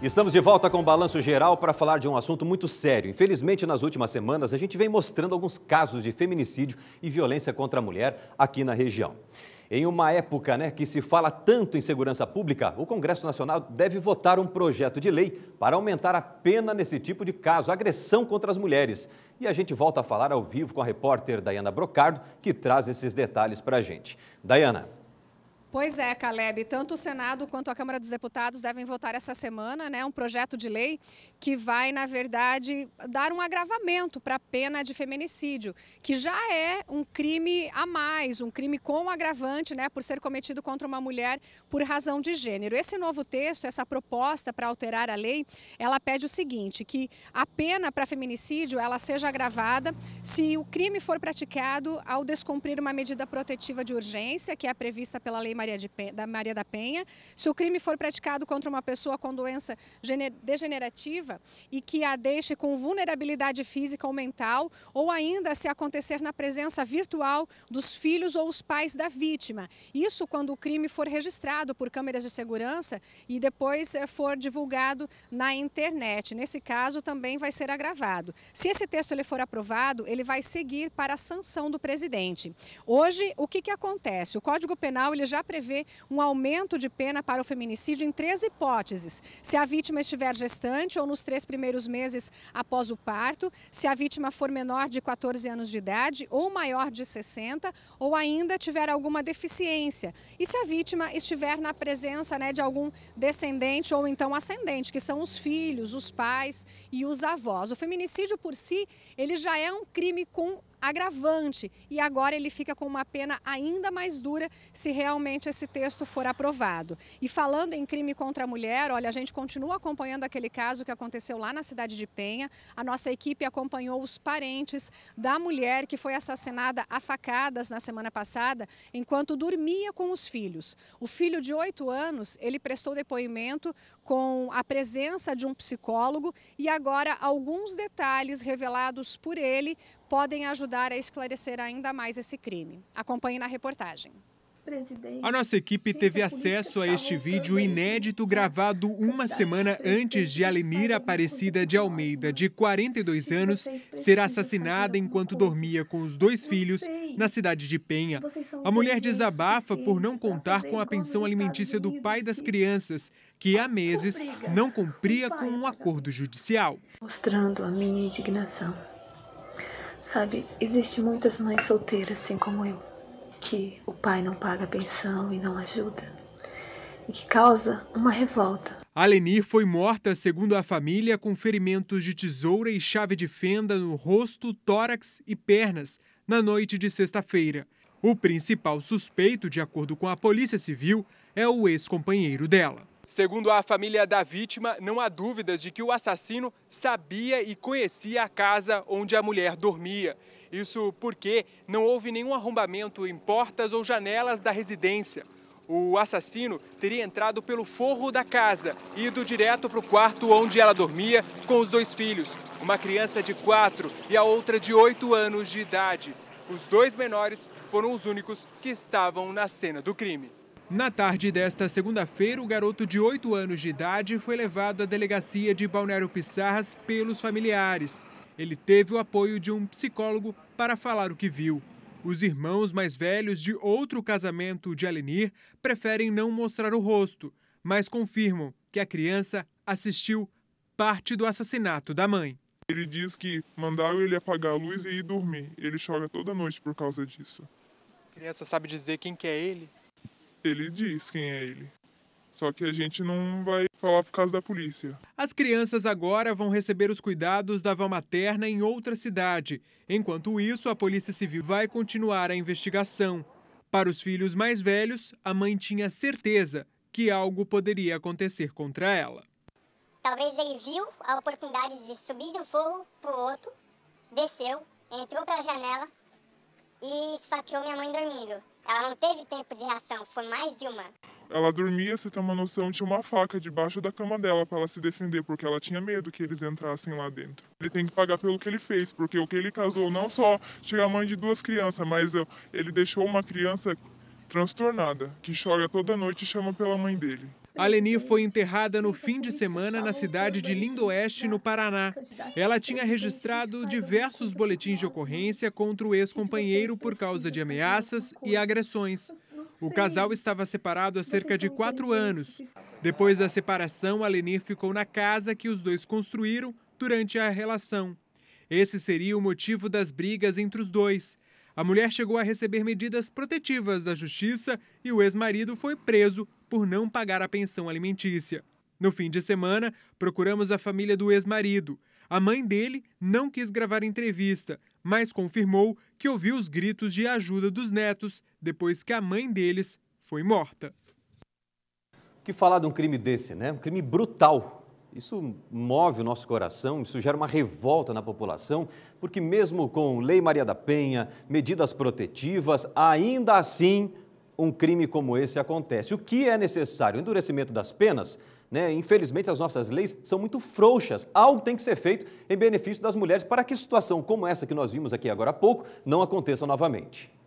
Estamos de volta com o Balanço Geral para falar de um assunto muito sério. Infelizmente, nas últimas semanas, a gente vem mostrando alguns casos de feminicídio e violência contra a mulher aqui na região. Em uma época que se fala tanto em segurança pública, o Congresso Nacional deve votar um projeto de lei para aumentar a pena nesse tipo de caso, agressão contra as mulheres. E a gente volta a falar ao vivo com a repórter Dayana Brocardo, que traz esses detalhes para a gente. Dayana. Pois é, Caleb, tanto o Senado quanto a Câmara dos Deputados devem votar essa semana, um projeto de lei que vai, na verdade, dar um agravamento para a pena de feminicídio, que já é um crime a mais, um crime com agravante, por ser cometido contra uma mulher por razão de gênero. Esse novo texto, essa proposta para alterar a lei, ela pede o seguinte, que a pena para feminicídio ela seja agravada se o crime for praticado ao descumprir uma medida protetiva de urgência, que é prevista pela Lei Maria da Penha, se o crime for praticado contra uma pessoa com doença degenerativa e que a deixe com vulnerabilidade física ou mental, ou ainda se acontecer na presença virtual dos filhos ou os pais da vítima. Isso quando o crime for registrado por câmeras de segurança e depois for divulgado na internet. Nesse caso, também vai ser agravado. Se esse texto ele for aprovado, ele vai seguir para a sanção do presidente. Hoje, o que acontece? O Código Penal ele já prevê um aumento de pena para o feminicídio em 3 hipóteses. Se a vítima estiver gestante ou nos 3 primeiros meses após o parto, se a vítima for menor de 14 anos de idade ou maior de 60, ou ainda tiver alguma deficiência. E se a vítima estiver na presença de algum descendente ou então ascendente, que são os filhos, os pais e os avós. O feminicídio por si, ele já é um crime com agravante e agora ele fica com uma pena ainda mais dura se realmente esse texto for aprovado. E falando em crime contra a mulher, olha, a gente continua acompanhando aquele caso que aconteceu lá na cidade de Penha. A nossa equipe acompanhou os parentes da mulher que foi assassinada a facadas na semana passada enquanto dormia com os filhos. O filho de 8 anos, ele prestou depoimento com a presença de um psicólogo e agora alguns detalhes revelados por ele podem ajudar a esclarecer ainda mais esse crime. Acompanhe na reportagem. A nossa equipe teve acesso a este vídeo inédito gravado uma semana antes de Alenir Aparecida de Almeida, de 42 anos, ser assassinada enquanto dormia com os 2 filhos na cidade de Penha. A mulher desabafa por não contar com a pensão alimentícia do pai das crianças, que há meses não cumpria com um acordo judicial. Mostrando a minha indignação. Sabe, existem muitas mães solteiras, assim como eu, que o pai não paga a pensão e não ajuda, e que causa uma revolta. Alenir foi morta, segundo a família, com ferimentos de tesoura e chave de fenda no rosto, tórax e pernas, na noite de sexta-feira. O principal suspeito, de acordo com a Polícia Civil, é o ex-companheiro dela. Segundo a família da vítima, não há dúvidas de que o assassino sabia e conhecia a casa onde a mulher dormia. Isso porque não houve nenhum arrombamento em portas ou janelas da residência. O assassino teria entrado pelo forro da casa e ido direto para o quarto onde ela dormia com os 2 filhos, uma criança de 4 e a outra de 8 anos de idade. Os 2 menores foram os únicos que estavam na cena do crime. Na tarde desta segunda-feira, o garoto de 8 anos de idade foi levado à delegacia de Balneário Pissarras pelos familiares. Ele teve o apoio de um psicólogo para falar o que viu. Os irmãos mais velhos de outro casamento de Alenir preferem não mostrar o rosto, mas confirmam que a criança assistiu parte do assassinato da mãe. Ele diz que mandaram ele apagar a luz e ir dormir. Ele chora toda noite por causa disso. A criança sabe dizer quem que é ele? Ele diz quem é ele. Só que a gente não vai falar por causa da polícia. As crianças agora vão receber os cuidados da avó materna em outra cidade. Enquanto isso, a Polícia Civil vai continuar a investigação. Para os filhos mais velhos, a mãe tinha certeza que algo poderia acontecer contra ela. Talvez ele viu a oportunidade de subir de um forro para o outro, desceu, entrou pela janela e esfaqueou minha mãe dormindo. Ela não teve tempo de reação, foi mais de uma. Ela dormia, você tem uma noção, tinha uma faca debaixo da cama dela para ela se defender, porque ela tinha medo que eles entrassem lá dentro. Ele tem que pagar pelo que ele fez, porque o que ele causou não só tira a mãe de 2 crianças, mas ele deixou uma criança transtornada, que chora toda noite e chama pela mãe dele. A Lenir foi enterrada no fim de semana na cidade de Lindoeste, no Paraná. Ela tinha registrado diversos boletins de ocorrência contra o ex-companheiro por causa de ameaças e agressões. O casal estava separado há cerca de 4 anos. Depois da separação, a Lenir ficou na casa que os dois construíram durante a relação. Esse seria o motivo das brigas entre os dois. A mulher chegou a receber medidas protetivas da justiça e o ex-marido foi preso por não pagar a pensão alimentícia. No fim de semana, procuramos a família do ex-marido. A mãe dele não quis gravar entrevista, mas confirmou que ouviu os gritos de ajuda dos netos depois que a mãe deles foi morta. O que falar de um crime desse, né? Um crime brutal. Isso move o nosso coração, isso gera uma revolta na população, porque mesmo com Lei Maria da Penha, medidas protetivas, ainda assim um crime como esse acontece. O que é necessário? O endurecimento das penas, né? Infelizmente as nossas leis são muito frouxas. Algo tem que ser feito em benefício das mulheres para que situação como essa que nós vimos aqui agora há pouco não aconteça novamente.